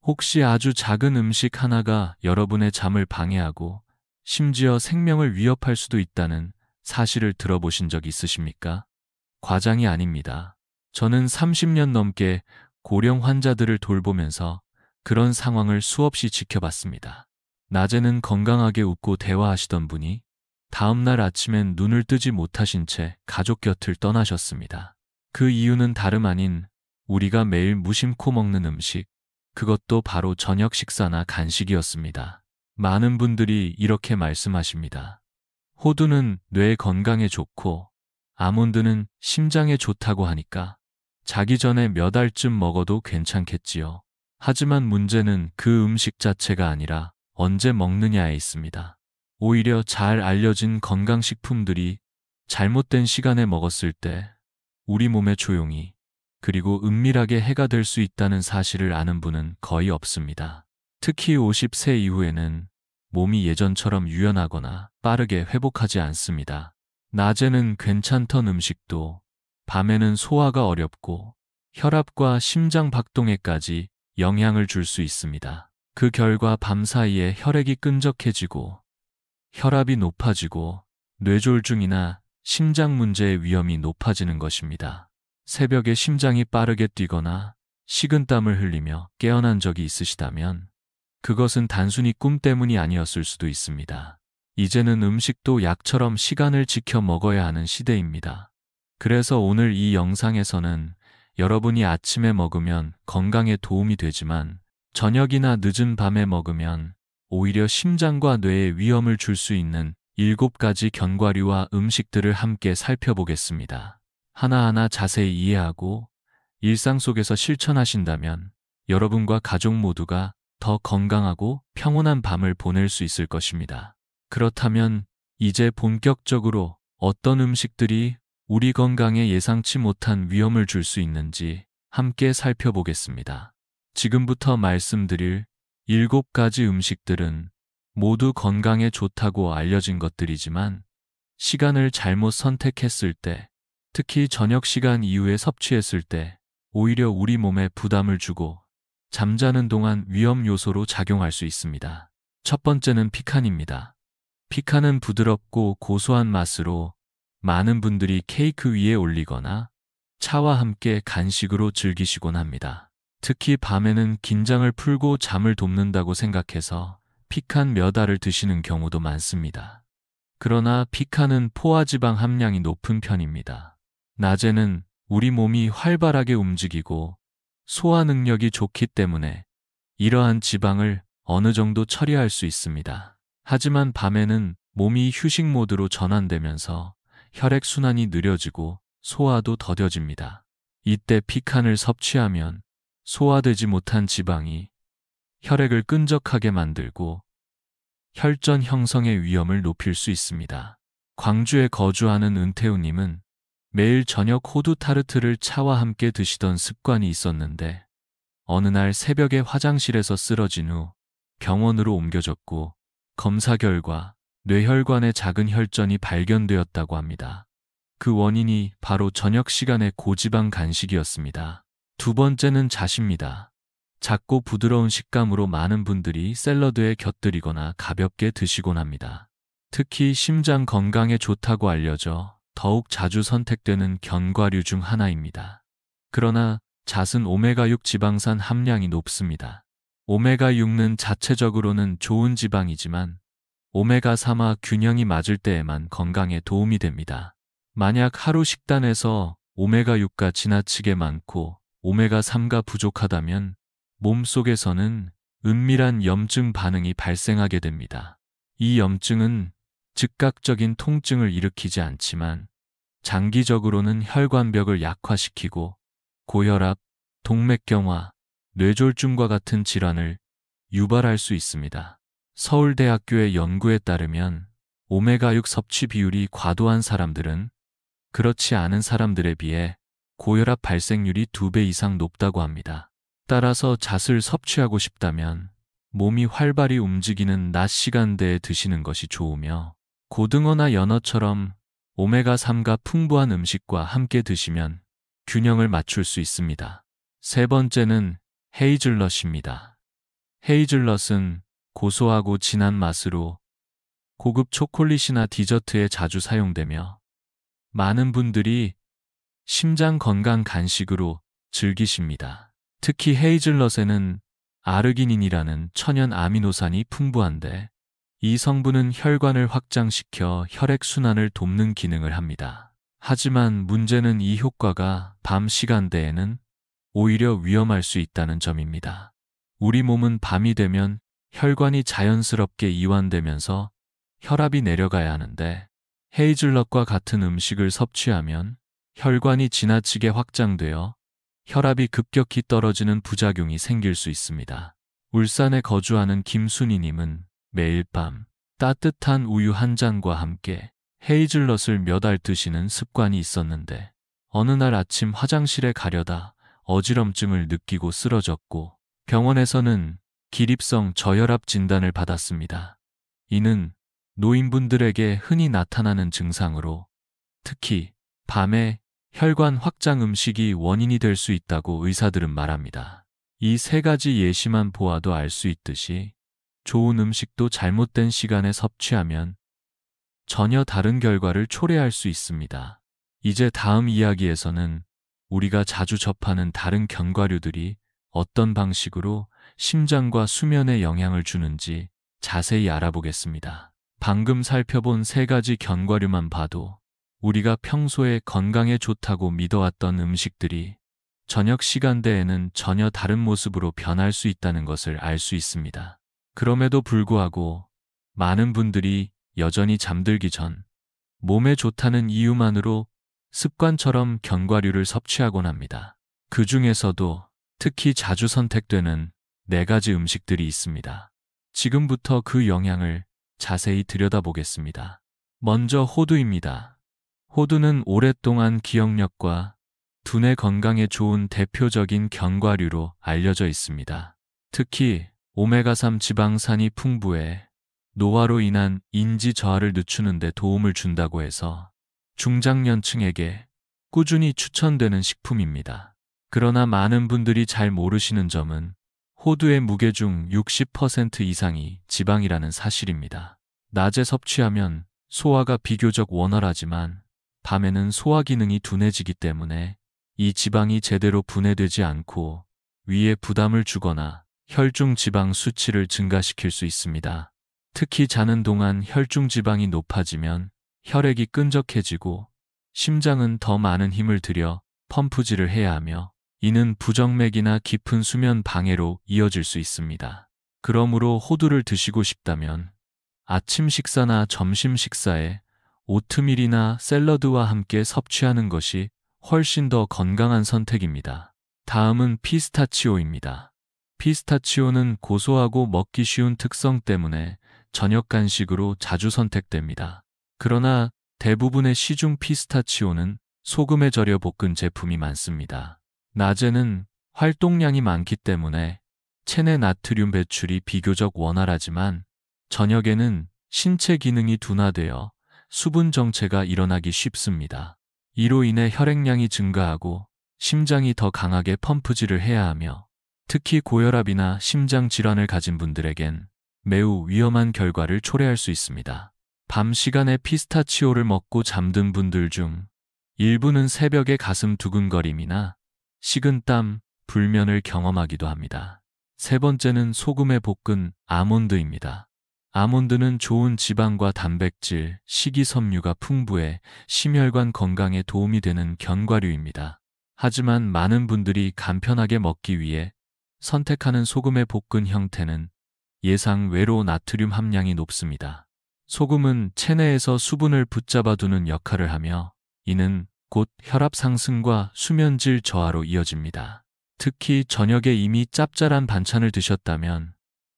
혹시 아주 작은 음식 하나가 여러분의 잠을 방해하고 심지어 생명을 위협할 수도 있다는 사실을 들어보신 적 있으십니까? 과장이 아닙니다. 저는 30년 넘게 고령 환자들을 돌보면서 그런 상황을 수없이 지켜봤습니다. 낮에는 건강하게 웃고 대화하시던 분이 다음날 아침엔 눈을 뜨지 못하신 채 가족 곁을 떠나셨습니다. 그 이유는 다름 아닌 우리가 매일 무심코 먹는 음식, 그것도 바로 저녁 식사나 간식이었습니다. 많은 분들이 이렇게 말씀하십니다. 호두는 뇌 건강에 좋고 아몬드는 심장에 좋다고 하니까 자기 전에 몇 알쯤 먹어도 괜찮겠지요. 하지만 문제는 그 음식 자체가 아니라 언제 먹느냐에 있습니다. 오히려 잘 알려진 건강식품들이 잘못된 시간에 먹었을 때 우리 몸에 조용히 그리고 은밀하게 해가 될 수 있다는 사실을 아는 분은 거의 없습니다. 특히 50세 이후에는 몸이 예전처럼 유연하거나 빠르게 회복하지 않습니다. 낮에는 괜찮던 음식도 밤에는 소화가 어렵고 혈압과 심장 박동에까지 영향을 줄 수 있습니다. 그 결과 밤 사이에 혈액이 끈적해지고 혈압이 높아지고 뇌졸중이나 심장 문제의 위험이 높아지는 것입니다. 새벽에 심장이 빠르게 뛰거나 식은땀을 흘리며 깨어난 적이 있으시다면 그것은 단순히 꿈 때문이 아니었을 수도 있습니다. 이제는 음식도 약처럼 시간을 지켜 먹어야 하는 시대입니다. 그래서 오늘 이 영상에서는 여러분이 아침에 먹으면 건강에 도움이 되지만 저녁이나 늦은 밤에 먹으면 오히려 심장과 뇌에 위험을 줄 수 있는 7가지 견과류와 음식들을 함께 살펴보겠습니다. 하나하나 자세히 이해하고 일상 속에서 실천하신다면 여러분과 가족 모두가 더 건강하고 평온한 밤을 보낼 수 있을 것입니다. 그렇다면 이제 본격적으로 어떤 음식들이 우리 건강에 예상치 못한 위험을 줄 수 있는지 함께 살펴보겠습니다. 지금부터 말씀드릴 7가지 음식들은 모두 건강에 좋다고 알려진 것들이지만 시간을 잘못 선택했을 때, 특히 저녁 시간 이후에 섭취했을 때 오히려 우리 몸에 부담을 주고 잠자는 동안 위험 요소로 작용할 수 있습니다. 첫 번째는 피칸입니다. 피칸은 부드럽고 고소한 맛으로 많은 분들이 케이크 위에 올리거나 차와 함께 간식으로 즐기시곤 합니다. 특히 밤에는 긴장을 풀고 잠을 돕는다고 생각해서 피칸 몇 알을 드시는 경우도 많습니다. 그러나 피칸은 포화지방 함량이 높은 편입니다. 낮에는 우리 몸이 활발하게 움직이고 소화 능력이 좋기 때문에 이러한 지방을 어느 정도 처리할 수 있습니다. 하지만 밤에는 몸이 휴식 모드로 전환되면서 혈액순환이 느려지고 소화도 더뎌집니다. 이때 피칸을 섭취하면 소화되지 못한 지방이 혈액을 끈적하게 만들고 혈전 형성의 위험을 높일 수 있습니다. 광주에 거주하는 은태우님은 매일 저녁 호두 타르트를 차와 함께 드시던 습관이 있었는데 어느 날 새벽에 화장실에서 쓰러진 후 병원으로 옮겨졌고 검사 결과 뇌혈관에 작은 혈전이 발견되었다고 합니다. 그 원인이 바로 저녁 시간의 고지방 간식이었습니다. 두 번째는 잣입니다. 작고 부드러운 식감으로 많은 분들이 샐러드에 곁들이거나 가볍게 드시곤 합니다. 특히 심장 건강에 좋다고 알려져 더욱 자주 선택되는 견과류 중 하나입니다. 그러나 잣은 오메가6 지방산 함량이 높습니다. 오메가6는 자체적으로는 좋은 지방이지만 오메가3와 균형이 맞을 때에만 건강에 도움이 됩니다. 만약 하루 식단에서 오메가6가 지나치게 많고 오메가3가 부족하다면 몸속에서는 은밀한 염증 반응이 발생하게 됩니다. 이 염증은 즉각적인 통증을 일으키지 않지만 장기적으로는 혈관벽을 약화시키고 고혈압, 동맥경화, 뇌졸중과 같은 질환을 유발할 수 있습니다. 서울대학교의 연구에 따르면 오메가6 섭취 비율이 과도한 사람들은 그렇지 않은 사람들에 비해 고혈압 발생률이 2배 이상 높다고 합니다. 따라서 잣을 섭취하고 싶다면 몸이 활발히 움직이는 낮 시간대에 드시는 것이 좋으며 고등어나 연어처럼 오메가3가 풍부한 음식과 함께 드시면 균형을 맞출 수 있습니다. 세 번째는 헤이즐넛입니다. 헤이즐넛은 고소하고 진한 맛으로 고급 초콜릿이나 디저트에 자주 사용되며 많은 분들이 심장 건강 간식으로 즐기십니다. 특히 헤이즐넛에는 아르기닌이라는 천연 아미노산이 풍부한데 이 성분은 혈관을 확장시켜 혈액순환을 돕는 기능을 합니다. 하지만 문제는 이 효과가 밤 시간대에는 오히려 위험할 수 있다는 점입니다. 우리 몸은 밤이 되면 혈관이 자연스럽게 이완되면서 혈압이 내려가야 하는데 헤이즐넛과 같은 음식을 섭취하면 혈관이 지나치게 확장되어 혈압이 급격히 떨어지는 부작용이 생길 수 있습니다. 울산에 거주하는 김순희님은 매일 밤 따뜻한 우유 한 잔과 함께 헤이즐넛을 몇 알 드시는 습관이 있었는데 어느 날 아침 화장실에 가려다 어지럼증을 느끼고 쓰러졌고 병원에서는 기립성 저혈압 진단을 받았습니다. 이는 노인분들에게 흔히 나타나는 증상으로 특히 밤에 혈관 확장 음식이 원인이 될 수 있다고 의사들은 말합니다. 이 세 가지 예시만 보아도 알 수 있듯이 좋은 음식도 잘못된 시간에 섭취하면 전혀 다른 결과를 초래할 수 있습니다. 이제 다음 이야기에서는 우리가 자주 접하는 다른 견과류들이 어떤 방식으로 심장과 수면에 영향을 주는지 자세히 알아보겠습니다. 방금 살펴본 세 가지 견과류만 봐도 우리가 평소에 건강에 좋다고 믿어왔던 음식들이 저녁 시간대에는 전혀 다른 모습으로 변할 수 있다는 것을 알 수 있습니다. 그럼에도 불구하고 많은 분들이 여전히 잠들기 전 몸에 좋다는 이유만으로 습관처럼 견과류를 섭취하곤 합니다. 그 중에서도 특히 자주 선택되는 4가지 음식들이 있습니다. 지금부터 그 영향을 자세히 들여다보겠습니다. 먼저 호두입니다. 호두는 오랫동안 기억력과 두뇌 건강에 좋은 대표적인 견과류로 알려져 있습니다. 특히 오메가3 지방산이 풍부해 노화로 인한 인지 저하를 늦추는 데 도움을 준다고 해서 중장년층에게 꾸준히 추천되는 식품입니다. 그러나 많은 분들이 잘 모르시는 점은 호두의 무게 중 60% 이상이 지방이라는 사실입니다. 낮에 섭취하면 소화가 비교적 원활하지만 밤에는 소화 기능이 둔해지기 때문에 이 지방이 제대로 분해되지 않고 위에 부담을 주거나 혈중 지방 수치를 증가시킬 수 있습니다. 특히 자는 동안 혈중 지방이 높아지면 혈액이 끈적해지고 심장은 더 많은 힘을 들여 펌프질을 해야 하며 이는 부정맥이나 깊은 수면 방해로 이어질 수 있습니다. 그러므로 호두를 드시고 싶다면 아침 식사나 점심 식사에 오트밀이나 샐러드와 함께 섭취하는 것이 훨씬 더 건강한 선택입니다. 다음은 피스타치오입니다. 피스타치오는 고소하고 먹기 쉬운 특성 때문에 저녁 간식으로 자주 선택됩니다. 그러나 대부분의 시중 피스타치오는 소금에 절여 볶은 제품이 많습니다. 낮에는 활동량이 많기 때문에 체내 나트륨 배출이 비교적 원활하지만 저녁에는 신체 기능이 둔화되어 수분 정체가 일어나기 쉽습니다. 이로 인해 혈액량이 증가하고 심장이 더 강하게 펌프질을 해야 하며 특히 고혈압이나 심장 질환을 가진 분들에겐 매우 위험한 결과를 초래할 수 있습니다. 밤 시간에 피스타치오를 먹고 잠든 분들 중 일부는 새벽에 가슴 두근거림이나 식은땀, 불면을 경험하기도 합니다. 세 번째는 소금에 볶은 아몬드입니다. 아몬드는 좋은 지방과 단백질, 식이섬유가 풍부해 심혈관 건강에 도움이 되는 견과류입니다. 하지만 많은 분들이 간편하게 먹기 위해 선택하는 소금에 볶은 형태는 예상 외로 나트륨 함량이 높습니다. 소금은 체내에서 수분을 붙잡아두는 역할을 하며 이는 곧 혈압 상승과 수면질 저하로 이어집니다. 특히 저녁에 이미 짭짤한 반찬을 드셨다면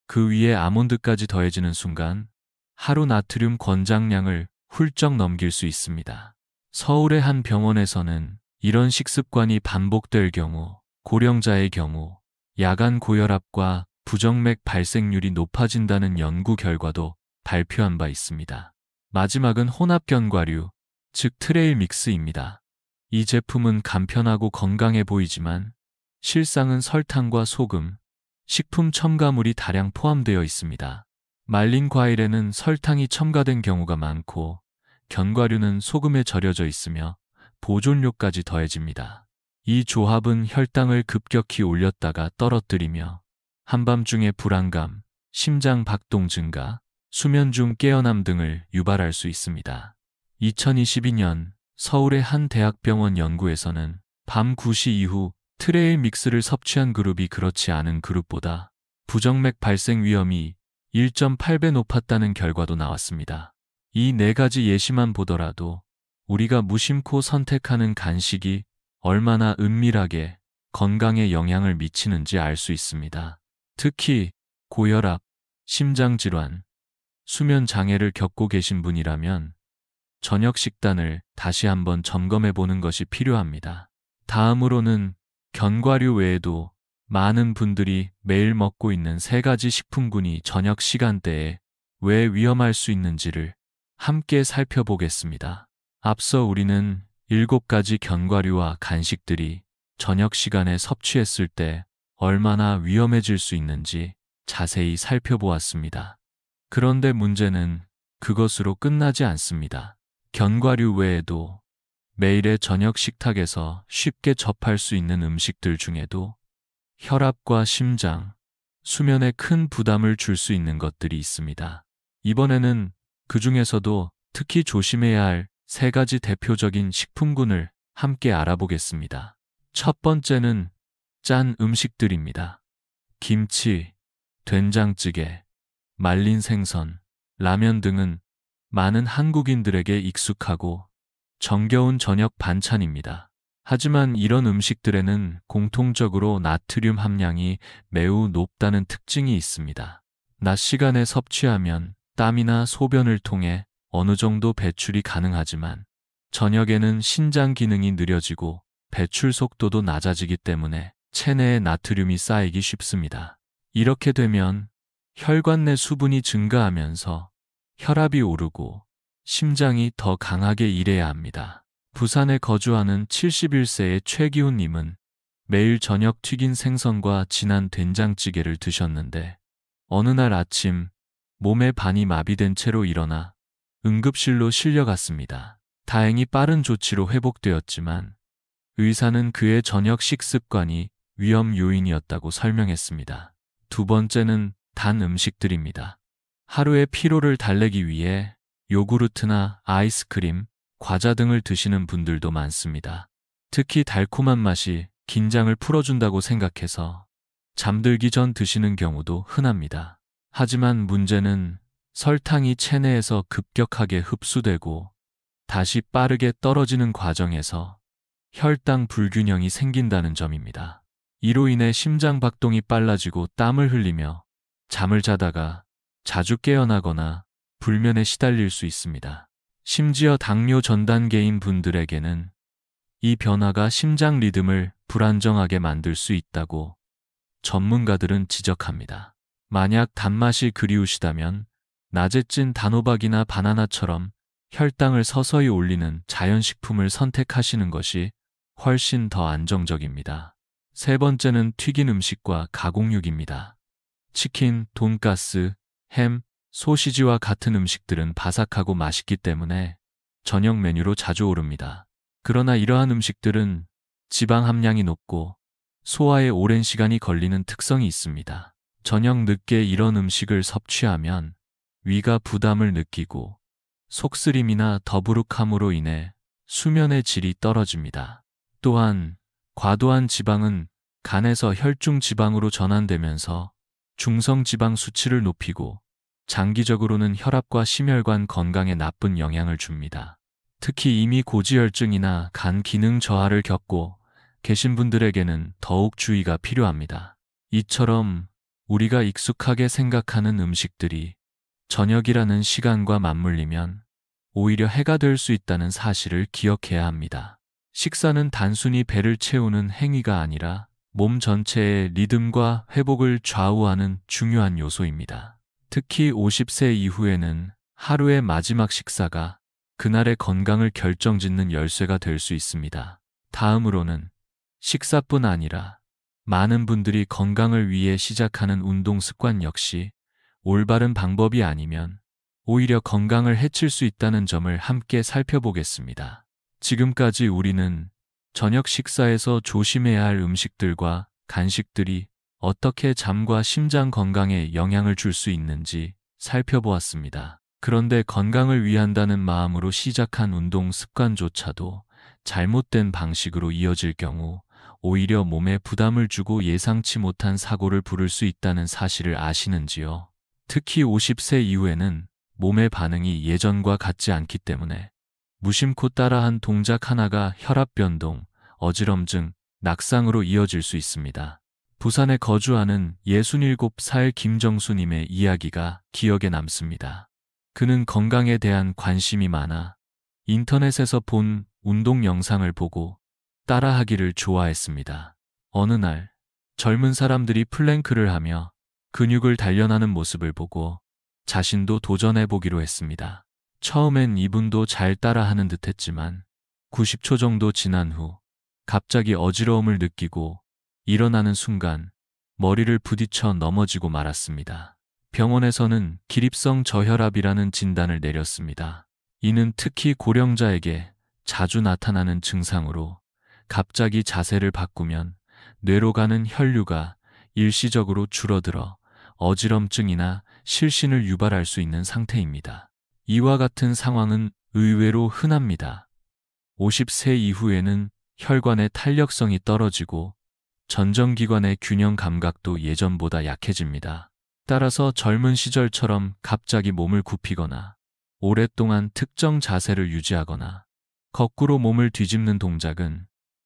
그 위에 아몬드까지 더해지는 순간 하루 나트륨 권장량을 훌쩍 넘길 수 있습니다. 서울의 한 병원에서는 이런 식습관이 반복될 경우 고령자의 경우 야간 고혈압과 부정맥 발생률이 높아진다는 연구 결과도 발표한 바 있습니다. 마지막은 혼합 견과류, 즉 트레일 믹스입니다. 이 제품은 간편하고 건강해 보이지만 실상은 설탕과 소금, 식품 첨가물이 다량 포함되어 있습니다. 말린 과일에는 설탕이 첨가된 경우가 많고 견과류는 소금에 절여져 있으며 보존료까지 더해집니다. 이 조합은 혈당을 급격히 올렸다가 떨어뜨리며 한밤중의 불안감, 심장 박동 증가, 수면 중 깨어남 등을 유발할 수 있습니다. 2022년 서울의 한 대학병원 연구에서는 밤 9시 이후 트레일 믹스를 섭취한 그룹이 그렇지 않은 그룹보다 부정맥 발생 위험이 1.8배 높았다는 결과도 나왔습니다. 이 네 가지 예시만 보더라도 우리가 무심코 선택하는 간식이 얼마나 은밀하게 건강에 영향을 미치는지 알 수 있습니다. 특히 고혈압, 심장질환, 수면 장애를 겪고 계신 분이라면 저녁 식단을 다시 한번 점검해 보는 것이 필요합니다. 다음으로는 견과류 외에도 많은 분들이 매일 먹고 있는 세 가지 식품군이 저녁 시간대에 왜 위험할 수 있는지를 함께 살펴보겠습니다. 앞서 우리는 7가지 견과류와 간식들이 저녁 시간에 섭취했을 때 얼마나 위험해질 수 있는지 자세히 살펴보았습니다. 그런데 문제는 그것으로 끝나지 않습니다. 견과류 외에도 매일의 저녁 식탁에서 쉽게 접할 수 있는 음식들 중에도 혈압과 심장, 수면에 큰 부담을 줄 수 있는 것들이 있습니다. 이번에는 그 중에서도 특히 조심해야 할 3가지 대표적인 식품군을 함께 알아보겠습니다. 첫 번째는 짠 음식들입니다. 김치, 된장찌개, 말린 생선, 라면 등은 많은 한국인들에게 익숙하고 정겨운 저녁 반찬입니다. 하지만 이런 음식들에는 공통적으로 나트륨 함량이 매우 높다는 특징이 있습니다. 낮 시간에 섭취하면 땀이나 소변을 통해 어느 정도 배출이 가능하지만 저녁에는 신장 기능이 느려지고 배출 속도도 낮아지기 때문에 체내에 나트륨이 쌓이기 쉽습니다. 이렇게 되면 혈관 내 수분이 증가하면서 혈압이 오르고 심장이 더 강하게 일해야 합니다. 부산에 거주하는 71세의 최기훈님은 매일 저녁 튀긴 생선과 진한 된장찌개를 드셨는데 어느 날 아침 몸의 반이 마비된 채로 일어나 응급실로 실려갔습니다. 다행히 빠른 조치로 회복되었지만 의사는 그의 저녁 식습관이 위험 요인이었다고 설명했습니다. 두 번째는 단 음식들입니다. 하루의 피로를 달래기 위해 요구르트나 아이스크림, 과자 등을 드시는 분들도 많습니다. 특히 달콤한 맛이 긴장을 풀어준다고 생각해서 잠들기 전 드시는 경우도 흔합니다. 하지만 문제는 설탕이 체내에서 급격하게 흡수되고 다시 빠르게 떨어지는 과정에서 혈당 불균형이 생긴다는 점입니다. 이로 인해 심장 박동이 빨라지고 땀을 흘리며 잠을 자다가 자주 깨어나거나 불면에 시달릴 수 있습니다. 심지어 당뇨 전 단계인 분들에게는 이 변화가 심장 리듬을 불안정하게 만들 수 있다고 전문가들은 지적합니다. 만약 단맛이 그리우시다면 낮에 찐 단호박이나 바나나처럼 혈당을 서서히 올리는 자연식품을 선택하시는 것이 훨씬 더 안정적입니다. 세 번째는 튀긴 음식과 가공육입니다. 치킨, 돈가스, 햄, 소시지와 같은 음식들은 바삭하고 맛있기 때문에 저녁 메뉴로 자주 오릅니다. 그러나 이러한 음식들은 지방 함량이 높고 소화에 오랜 시간이 걸리는 특성이 있습니다. 저녁 늦게 이런 음식을 섭취하면 위가 부담을 느끼고 속쓰림이나 더부룩함으로 인해 수면의 질이 떨어집니다. 또한 과도한 지방은 간에서 혈중 지방으로 전환되면서 중성 지방 수치를 높이고 장기적으로는 혈압과 심혈관 건강에 나쁜 영향을 줍니다. 특히 이미 고지혈증이나 간 기능 저하를 겪고 계신 분들에게는 더욱 주의가 필요합니다. 이처럼 우리가 익숙하게 생각하는 음식들이 저녁이라는 시간과 맞물리면 오히려 해가 될 수 있다는 사실을 기억해야 합니다. 식사는 단순히 배를 채우는 행위가 아니라 몸 전체의 리듬과 회복을 좌우하는 중요한 요소입니다. 특히 50세 이후에는 하루의 마지막 식사가 그날의 건강을 결정짓는 열쇠가 될 수 있습니다. 다음으로는 식사뿐 아니라 많은 분들이 건강을 위해 시작하는 운동 습관 역시 올바른 방법이 아니면 오히려 건강을 해칠 수 있다는 점을 함께 살펴보겠습니다. 지금까지 우리는 저녁 식사에서 조심해야 할 음식들과 간식들이 어떻게 잠과 심장 건강에 영향을 줄 수 있는지 살펴보았습니다. 그런데 건강을 위한다는 마음으로 시작한 운동 습관조차도 잘못된 방식으로 이어질 경우 오히려 몸에 부담을 주고 예상치 못한 사고를 부를 수 있다는 사실을 아시는지요? 특히 50세 이후에는 몸의 반응이 예전과 같지 않기 때문에 무심코 따라한 동작 하나가 혈압 변동, 어지럼증, 낙상으로 이어질 수 있습니다. 부산에 거주하는 67살 김정수님의 이야기가 기억에 남습니다. 그는 건강에 대한 관심이 많아 인터넷에서 본 운동 영상을 보고 따라하기를 좋아했습니다. 어느 날 젊은 사람들이 플랭크를 하며 근육을 단련하는 모습을 보고 자신도 도전해보기로 했습니다. 처음엔 이분도 잘 따라하는 듯 했지만 90초 정도 지난 후 갑자기 어지러움을 느끼고 일어나는 순간 머리를 부딪혀 넘어지고 말았습니다. 병원에서는 기립성 저혈압이라는 진단을 내렸습니다. 이는 특히 고령자에게 자주 나타나는 증상으로 갑자기 자세를 바꾸면 뇌로 가는 혈류가 일시적으로 줄어들어 어지럼증이나 실신을 유발할 수 있는 상태입니다. 이와 같은 상황은 의외로 흔합니다. 50세 이후에는 혈관의 탄력성이 떨어지고 전정기관의 균형 감각도 예전보다 약해집니다. 따라서 젊은 시절처럼 갑자기 몸을 굽히거나 오랫동안 특정 자세를 유지하거나 거꾸로 몸을 뒤집는 동작은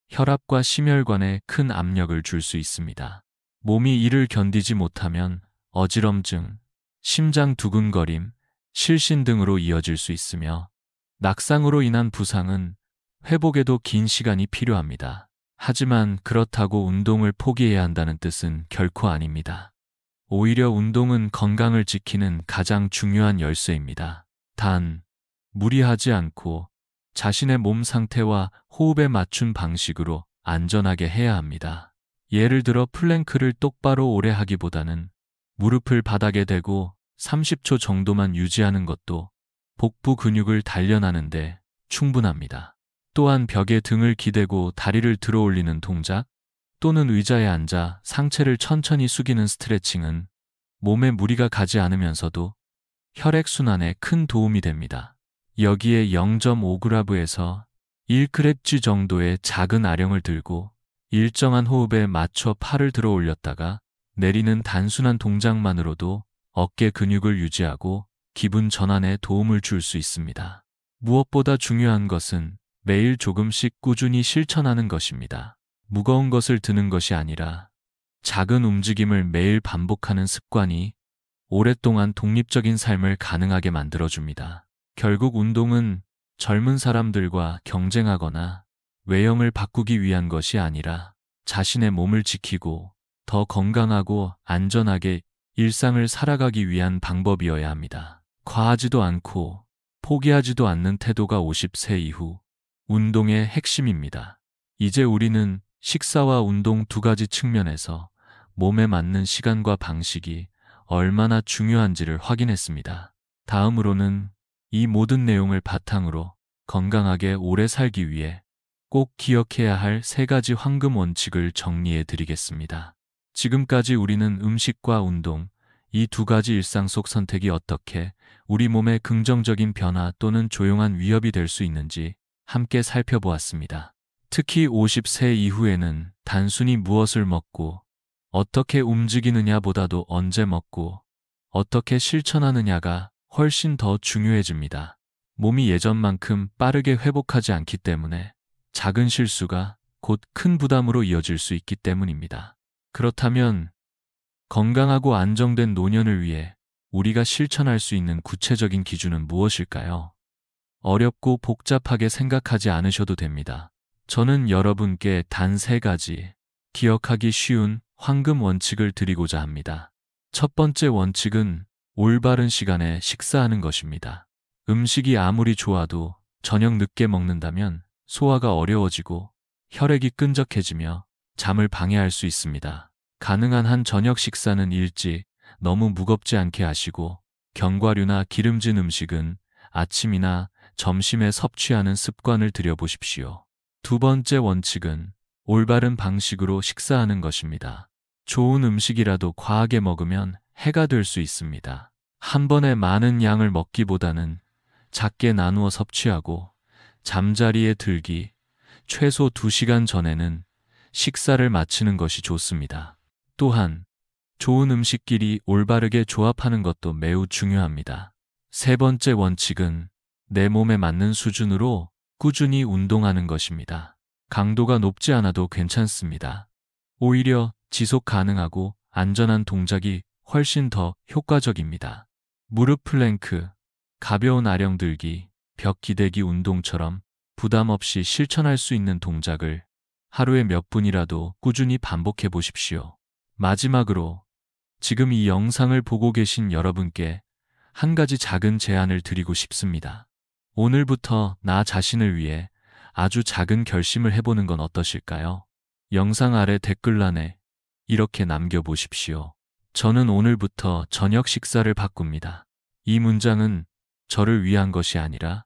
혈압과 심혈관에 큰 압력을 줄 수 있습니다. 몸이 이를 견디지 못하면 어지럼증, 심장 두근거림, 실신 등으로 이어질 수 있으며 낙상으로 인한 부상은 회복에도 긴 시간이 필요합니다. 하지만 그렇다고 운동을 포기해야 한다는 뜻은 결코 아닙니다. 오히려 운동은 건강을 지키는 가장 중요한 열쇠입니다. 단, 무리하지 않고 자신의 몸 상태와 호흡에 맞춘 방식으로 안전하게 해야 합니다. 예를 들어 플랭크를 똑바로 오래 하기보다는 무릎을 바닥에 대고 30초 정도만 유지하는 것도 복부 근육을 단련하는데 충분합니다. 또한 벽에 등을 기대고 다리를 들어 올리는 동작 또는 의자에 앉아 상체를 천천히 숙이는 스트레칭은 몸에 무리가 가지 않으면서도 혈액순환에 큰 도움이 됩니다. 여기에 0.5g에서 1g 정도의 작은 아령을 들고 일정한 호흡에 맞춰 팔을 들어 올렸다가 내리는 단순한 동작만으로도 어깨 근육을 유지하고 기분 전환에 도움을 줄 수 있습니다. 무엇보다 중요한 것은 매일 조금씩 꾸준히 실천하는 것입니다. 무거운 것을 드는 것이 아니라 작은 움직임을 매일 반복하는 습관이 오랫동안 독립적인 삶을 가능하게 만들어줍니다. 결국 운동은 젊은 사람들과 경쟁하거나 외형을 바꾸기 위한 것이 아니라 자신의 몸을 지키고 더 건강하고 안전하게 일상을 살아가기 위한 방법이어야 합니다. 과하지도 않고 포기하지도 않는 태도가 50세 이후 운동의 핵심입니다. 이제 우리는 식사와 운동 두 가지 측면에서 몸에 맞는 시간과 방식이 얼마나 중요한지를 확인했습니다. 다음으로는 이 모든 내용을 바탕으로 건강하게 오래 살기 위해 꼭 기억해야 할 세 가지 황금 원칙을 정리해 드리겠습니다. 지금까지 우리는 음식과 운동, 이 두 가지 일상 속 선택이 어떻게 우리 몸에 긍정적인 변화 또는 조용한 위협이 될 수 있는지 함께 살펴보았습니다. 특히 50세 이후에는 단순히 무엇을 먹고 어떻게 움직이느냐보다도 언제 먹고 어떻게 실천하느냐가 훨씬 더 중요해집니다. 몸이 예전만큼 빠르게 회복하지 않기 때문에 작은 실수가 곧 큰 부담으로 이어질 수 있기 때문입니다. 그렇다면 건강하고 안정된 노년을 위해 우리가 실천할 수 있는 구체적인 기준은 무엇일까요? 어렵고 복잡하게 생각하지 않으셔도 됩니다. 저는 여러분께 단 세 가지 기억하기 쉬운 황금 원칙을 드리고자 합니다. 첫 번째 원칙은 올바른 시간에 식사하는 것입니다. 음식이 아무리 좋아도 저녁 늦게 먹는다면 소화가 어려워지고 혈액이 끈적해지며 잠을 방해할 수 있습니다. 가능한 한 저녁 식사는 일찍, 너무 무겁지 않게 하시고 견과류나 기름진 음식은 아침이나 점심에 섭취하는 습관을 들여보십시오. 두 번째 원칙은 올바른 방식으로 식사하는 것입니다. 좋은 음식이라도 과하게 먹으면 해가 될 수 있습니다. 한 번에 많은 양을 먹기보다는 작게 나누어 섭취하고 잠자리에 들기 최소 2시간 전에는 식사를 마치는 것이 좋습니다. 또한 좋은 음식끼리 올바르게 조합하는 것도 매우 중요합니다. 세 번째 원칙은 내 몸에 맞는 수준으로 꾸준히 운동하는 것입니다. 강도가 높지 않아도 괜찮습니다. 오히려 지속 가능하고 안전한 동작이 훨씬 더 효과적입니다. 무릎 플랭크, 가벼운 아령 들기, 벽 기대기 운동처럼 부담 없이 실천할 수 있는 동작을 하루에 몇 분이라도 꾸준히 반복해 보십시오. 마지막으로 지금 이 영상을 보고 계신 여러분께 한 가지 작은 제안을 드리고 싶습니다. 오늘부터 나 자신을 위해 아주 작은 결심을 해보는 건 어떠실까요? 영상 아래 댓글란에 이렇게 남겨보십시오. 저는 오늘부터 저녁 식사를 바꿉니다. 이 문장은 저를 위한 것이 아니라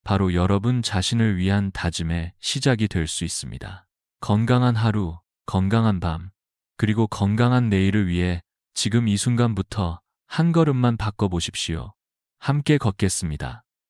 바로 여러분 자신을 위한 다짐의 시작이 될 수 있습니다. 건강한 하루, 건강한 밤, 그리고 건강한 내일을 위해 지금 이 순간부터 한 걸음만 바꿔보십시오. 함께 걷겠습니다.